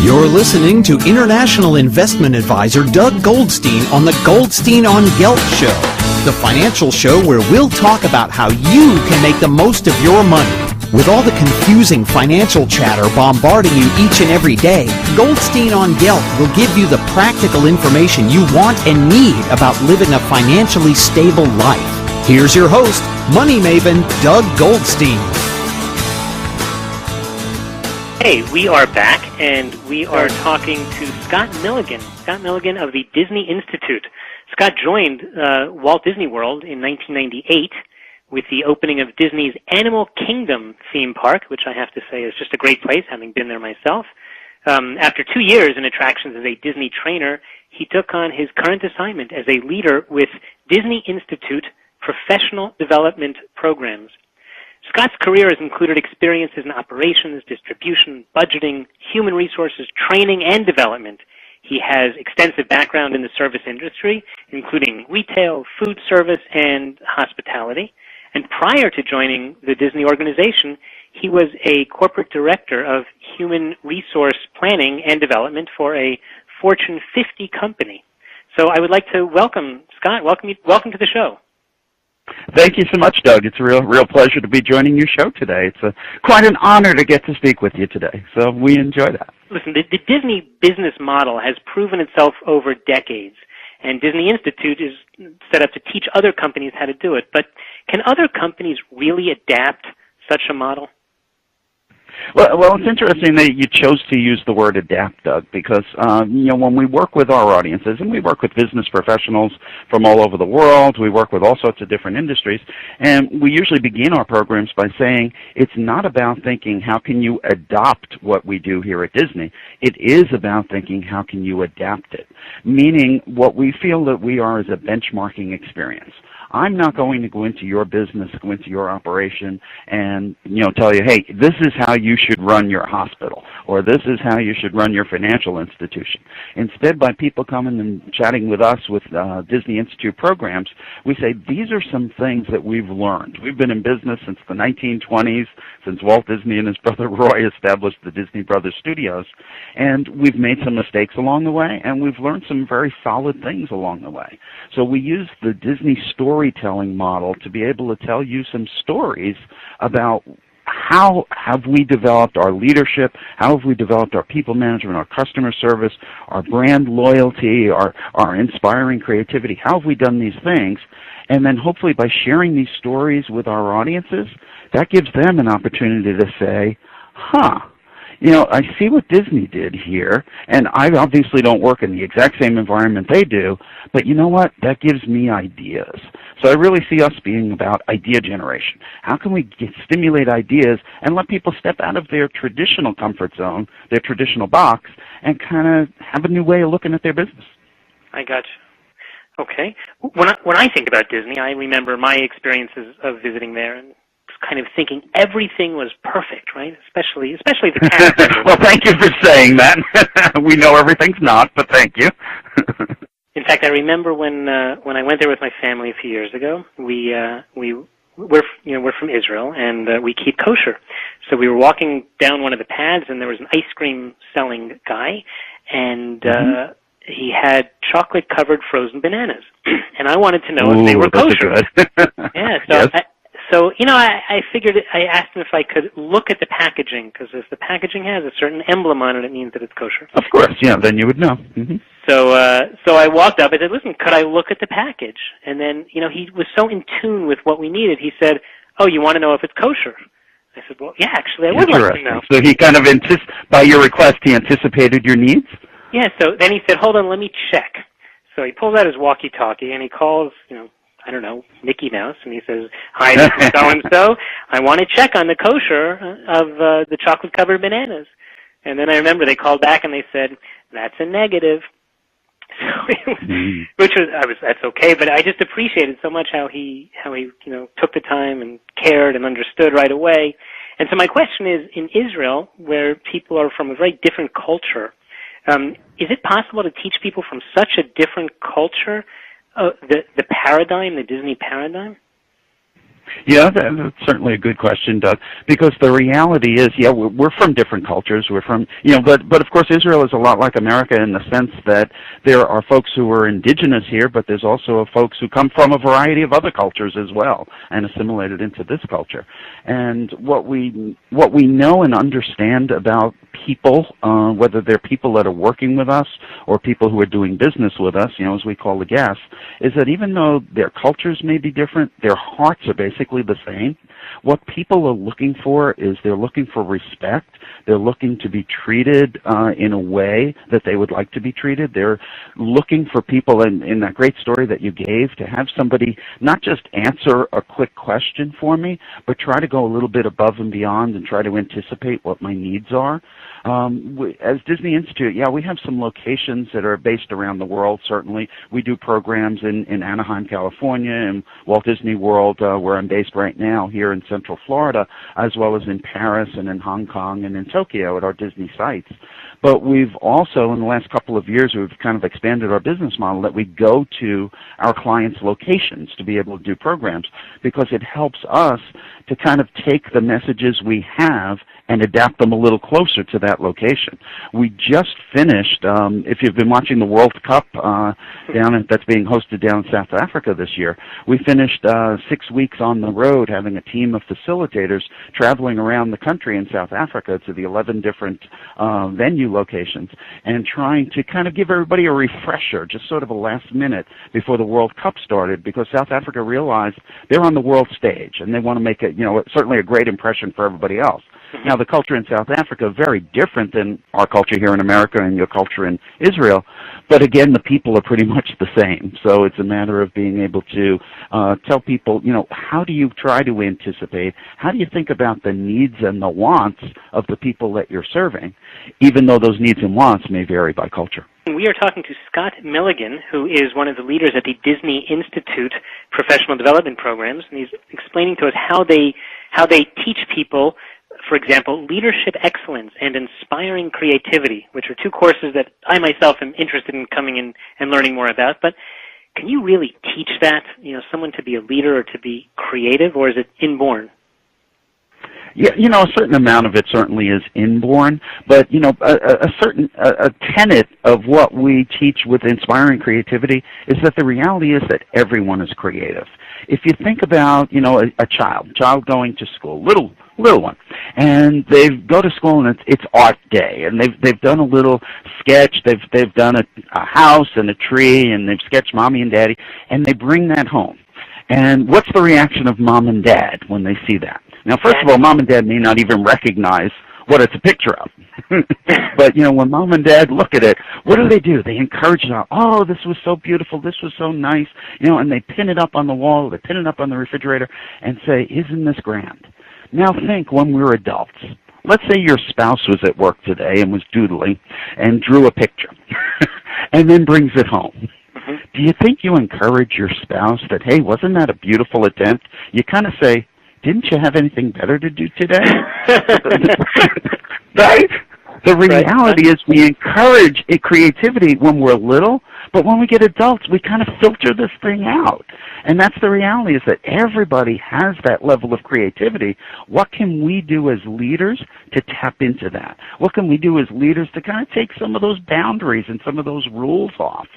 You're listening to international investment advisor Doug Goldstein on the Goldstein on Gelt show, the financial show where we'll talk about how you can make the most of your money. With all the confusing financial chatter bombarding you each and every day, Goldstein on Gelt will give you the practical information you want and need about living a financially stable life. Here's your host, money maven Doug Goldstein. Hey, we are back, and we are talking to Scott Milligan of the Disney Institute. Scott joined Walt Disney World in 1998 with the opening of Disney's Animal Kingdom theme park, which I have to say is just a great place, having been there myself. After 2 years in attractions as a Disney trainer, he took on his current assignment as a leader with Disney Institute Professional Development Programs. Scott's career has included experiences in operations, distribution, budgeting, human resources, training, and development. He has extensive background in the service industry, including retail, food service, and hospitality. And prior to joining the Disney organization, he was a corporate director of human resource planning and development for a Fortune 50 company. So I would like to welcome Scott. Welcome to the show. Thank you so much, Doug. It's a real pleasure to be joining your show today. It's quite an honor to get to speak with you today, so we enjoy that. Listen, the Disney business model has proven itself over decades, and Disney Institute is set up to teach other companies how to do it. But can other companies really adapt such a model? Well, it's interesting that you chose to use the word adapt, Doug, because when we work with our audiences, and we work with business professionals from all over the world, we work with all sorts of different industries, and we usually begin our programs by saying it's not about thinking how can you adopt what we do here at Disney. It is about thinking how can you adapt it, meaning what we feel that we are is a benchmarking experience. I'm not going to go into your business, go into your operation, and tell you, hey, this is how you should run your hospital, or this is how you should run your financial institution. Instead, by people coming and chatting with us with Disney Institute programs, we say these are some things that we've learned. We've been in business since the 1920s, since Walt Disney and his brother Roy established the Disney Brothers Studios, and we've made some mistakes along the way, and we've learned some very solid things along the way. So we use the Disney storytelling model to be able to tell you some stories about how have we developed our leadership, how have we developed our people management, our customer service, our brand loyalty, our inspiring creativity, how have we done these things, and then hopefully by sharing these stories with our audiences, that gives them an opportunity to say, I see what Disney did here, and I obviously don't work in the exact same environment they do, but you know what? That gives me ideas. So I really see us being about idea generation. How can we stimulate ideas and let people step out of their traditional comfort zone, their traditional box, and kind of have a new way of looking at their business? I got you. Okay. When I think about Disney, I remember my experiences of visiting there and kind of thinking everything was perfect, right? Especially the characters. Well, thank you for saying that. We know everything's not, but thank you. In fact, I remember when I went there with my family a few years ago. We're from Israel, and we keep kosher. So we were walking down one of the paths, and there was an ice cream selling guy, and he had chocolate-covered frozen bananas, and I wanted to know if they were kosher. Good. Yeah, so. Yes. I figured, I asked him if I could look at the packaging, because if the packaging has a certain emblem on it, it means that it's kosher. Of course, yeah, then you would know. Mm-hmm. So I walked up, I said, listen, could I look at the package? And then, he was so in tune with what we needed, he said, oh, you want to know if it's kosher? I said, well, yeah, actually, I would like to know. So he kind of, by your request, he anticipated your needs? Yeah, so then he said, hold on, let me check. So he pulls out his walkie-talkie, and he calls, I don't know, Mickey Mouse, and he says, hi, this is so-and-so. I want to check on the kosher of the chocolate-covered bananas. And then I remember they called back and they said, that's a negative. So that's okay, but I just appreciated so much how he took the time and cared and understood right away. And so my question is, in Israel, where people are from a very different culture, is it possible to teach people from such a different culture the paradigm, the Disney paradigm? Yeah, that's certainly a good question, Doug, because the reality is, yeah, we're from different cultures. We're from, but of course Israel is a lot like America in the sense that there are folks who are indigenous here, but there's also folks who come from a variety of other cultures as well and assimilated into this culture. And what we know and understand about people, whether they're people that are working with us or people who are doing business with us, as we call the guests, is that even though their cultures may be different, their hearts are basically the same. What people are looking for is they're looking for respect. They're looking to be treated in a way that they would like to be treated. They're looking for people, in that great story that you gave, to have somebody not just answer a quick question for me, but try to go a little bit above and beyond and try to anticipate what my needs are. As Disney Institute, yeah, we have some locations that are based around the world, certainly. We do programs in Anaheim, California, and Walt Disney World, where I'm based right now, here in Central Florida, as well as in Paris and in Hong Kong and in Tokyo at our Disney sites. But we've also, in the last couple of years, we've kind of expanded our business model that we go to our clients' locations to be able to do programs, because it helps us to kind of take the messages we have and adapt them a little closer to that location. We just finished, if you've been watching the World Cup that's being hosted down in South Africa this year, we finished 6 weeks on the road having a team of facilitators traveling around the country in South Africa to the 11 different venue locations and trying to kind of give everybody a refresher, just sort of a last minute before the World Cup started, because South Africa realized they're on the world stage and they want to make it, certainly a great impression for everybody else. Now, the culture in South Africa is very different than our culture here in America and your culture in Israel, but again, the people are pretty much the same. So it's a matter of being able to tell people, how do you try to anticipate, how do you think about the needs and the wants of the people that you're serving, even though those needs and wants may vary by culture. We are talking to Scott Milligan, who is one of the leaders at the Disney Institute Professional Development Programs, and he's explaining to us how they teach people, for example, leadership excellence and inspiring creativity, which are two courses that I myself am interested in coming in and learning more about. But can you really teach that, someone to be a leader or to be creative, or is it inborn? Yeah, a certain amount of it certainly is inborn, but a tenet of what we teach with inspiring creativity is that the reality is that everyone is creative. If you think about, a child going to school, little one, and they go to school and it's art day, and they've done a little sketch, they've done a house and a tree, and they've sketched mommy and daddy, and they bring that home. And what's the reaction of mom and dad when they see that? Now, first of all, mom and dad may not even recognize what it's a picture of. But, when mom and dad look at it, what do? They encourage them. Oh, this was so beautiful. This was so nice. And they pin it up on the wall. They pin it up on the refrigerator and say, isn't this grand? Now think when we're adults. Let's say your spouse was at work today and was doodling and drew a picture and then brings it home. Do you think you encourage your spouse that, hey, wasn't that a beautiful attempt? You kind of say, didn't you have anything better to do today? Right? The reality is we encourage creativity when we're little, but when we get adults, we kind of filter this thing out. And that's the reality, is that everybody has that level of creativity. What can we do as leaders to tap into that? What can we do as leaders to kind of take some of those boundaries and some of those rules off?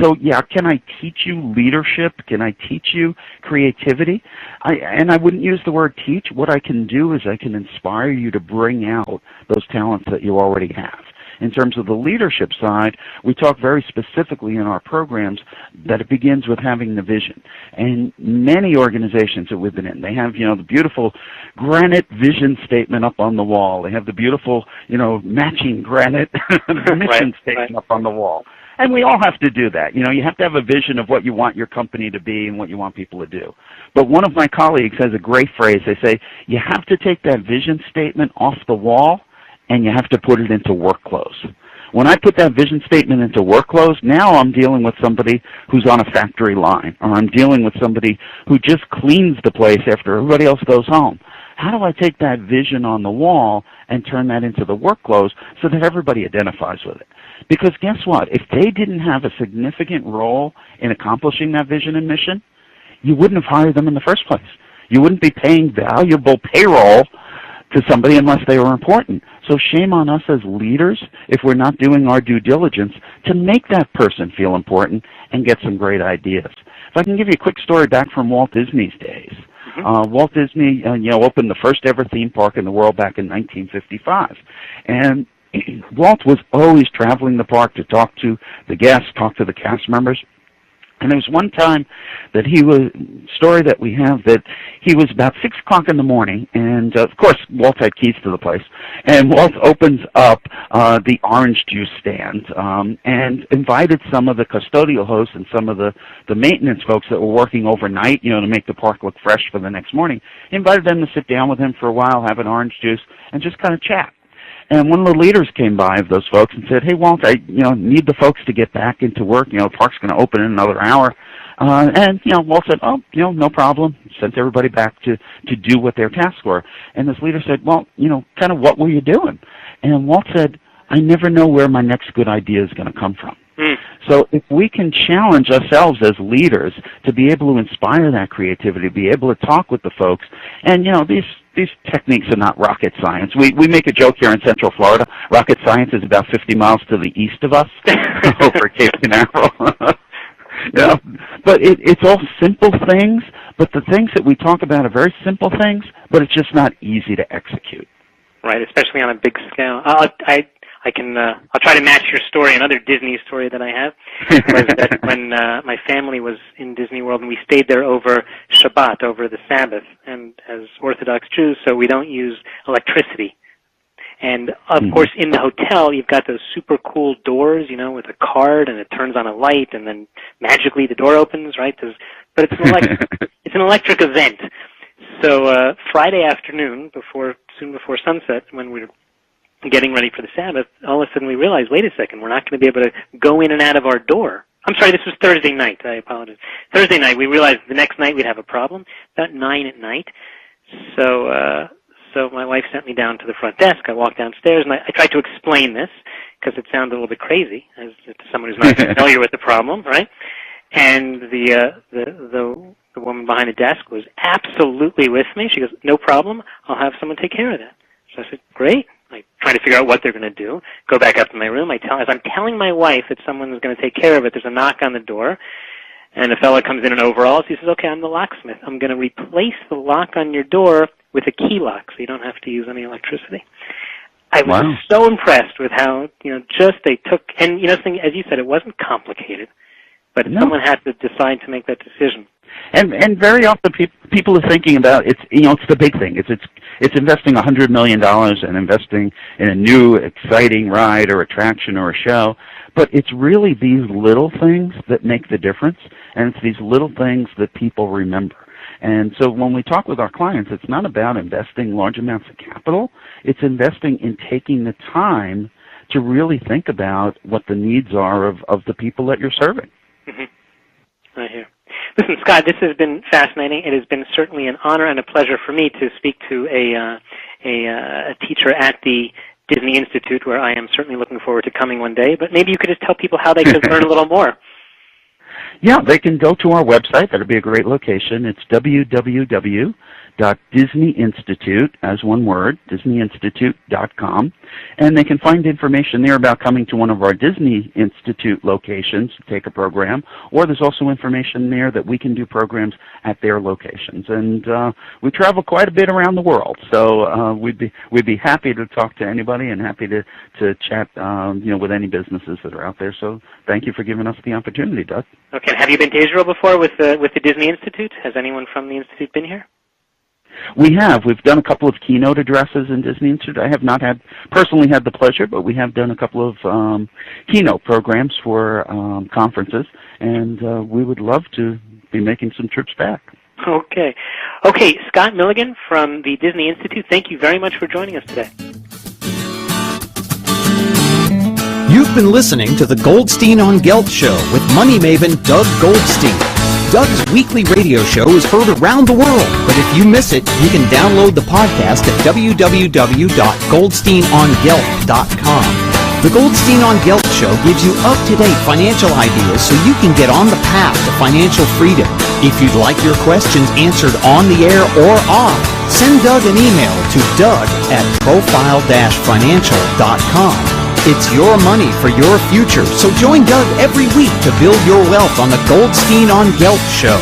So, yeah, can I teach you leadership? Can I teach you creativity? And I wouldn't use the word teach. What I can do is I can inspire you to bring out those talents that you already have. In terms of the leadership side, we talk very specifically in our programs that it begins with having the vision. And many organizations that we've been in, they have, the beautiful granite vision statement up on the wall. They have the beautiful, matching granite mission statement up on the wall. And we all have to do that. You have to have a vision of what you want your company to be and what you want people to do. But one of my colleagues has a great phrase. They say, you have to take that vision statement off the wall and you have to put it into work clothes. When I put that vision statement into work clothes, now I'm dealing with somebody who's on a factory line, or I'm dealing with somebody who just cleans the place after everybody else goes home. How do I take that vision on the wall and turn that into the work clothes so that everybody identifies with it? Because guess what? If they didn't have a significant role in accomplishing that vision and mission, you wouldn't have hired them in the first place. You wouldn't be paying valuable payroll to somebody unless they were important. So shame on us as leaders if we're not doing our due diligence to make that person feel important and get some great ideas. If I can give you a quick story back from Walt Disney's days. Walt Disney, opened the first ever theme park in the world back in 1955, and Walt was always traveling the park to talk to the guests, talk to the cast members. And there was one time that story that we have that he was about 6 o'clock in the morning, and of course Walt had keys to the place, and Walt opens up the orange juice stand and invited some of the custodial hosts and some of the maintenance folks that were working overnight, to make the park look fresh for the next morning. He invited them to sit down with him for a while, have an orange juice, and just kind of chat. And one of the leaders came by of those folks and said, "Hey, Walt, I need the folks to get back into work. The park's going to open in another hour." And Walt said, "Oh, no problem." Sent everybody back to do what their tasks were. And this leader said, "Well, kind of what were you doing?" And Walt said, "I never know where my next good idea is going to come from." So if we can challenge ourselves as leaders to be able to inspire that creativity, be able to talk with the folks, and these techniques are not rocket science. We make a joke here in Central Florida. Rocket science is about 50 miles to the east of us over Cape Canaveral. But it's all simple things, but the things that we talk about are very simple things, but it's just not easy to execute. Right, especially on a big scale. I'll try to match your story. Another Disney story that I have was that when my family was in Disney World and we stayed there over Shabbat, over the Sabbath, and as Orthodox Jews, so we don't use electricity. And of course, in the hotel, you've got those super cool doors, with a card, and it turns on a light, and then magically the door opens, right? But it's an electric event. So Friday afternoon, soon before sunset, when we were getting ready for the Sabbath, all of a sudden we realized, wait a second, we're not going to be able to go in and out of our door. I'm sorry, this was Thursday night. I apologize. Thursday night, we realized the next night we'd have a problem, about 9 at night. So my wife sent me down to the front desk. I walked downstairs, and I tried to explain this, because it sounded a little bit crazy, as to someone who's not familiar with the problem, right? And the woman behind the desk was absolutely with me. She goes, "No problem. I'll have someone take care of that." So I said, "Great." I'm trying to figure out what they're going to do. Go back up to my room. As I'm telling my wife that someone is going to take care of it, there's a knock on the door, and a fellow comes in overalls. He says, "Okay, I'm the locksmith. I'm going to replace the lock on your door with a key lock, so you don't have to use any electricity." I was so impressed with how they took, and as you said, it wasn't complicated, but someone had to decide to make that decision. And very often people are thinking about it's the big thing. It's investing $100 million and investing in a new exciting ride or attraction or a show, but it's really these little things that make the difference, and it's these little things that people remember. And so when we talk with our clients, it's not about investing large amounts of capital. It's investing in taking the time to really think about what the needs are of the people that you're serving. Mm-hmm. I hear. Listen, Scott, this has been fascinating. It has been certainly an honor and a pleasure for me to speak to a teacher at the Disney Institute, where I am certainly looking forward to coming one day. But maybe you could just tell people how they could learn a little more. Yeah, they can go to our website. That would be a great location. It's www.disneyinstitute, as one word, disneyinstitute.com. And they can find information there about coming to one of our Disney Institute locations to take a program, or there's also information there that we can do programs at their locations. And we travel quite a bit around the world, so we'd be happy to talk to anybody and happy to chat with any businesses that are out there. So thank you for giving us the opportunity, Doug. Okay. Have you been to Israel before with the Disney Institute? Has anyone from the Institute been here? We have. We've done a couple of keynote addresses in Disney Institute. I have not personally had the pleasure, but we have done a couple of keynote programs for conferences, and we would love to be making some trips back. Okay, Scott Milligan from the Disney Institute, thank you very much for joining us today. You've been listening to the Goldstein on Gelt Show with money maven Doug Goldstein. Doug's weekly radio show is heard around the world, but if you miss it, you can download the podcast at www.goldsteinongelt.com. The Goldstein on Gelt Show gives you up-to-date financial ideas so you can get on the path to financial freedom. If you'd like your questions answered on the air or off, send Doug an email to doug@profile-financial.com. It's your money for your future, so join Doug every week to build your wealth on the Goldstein on Gelt Show.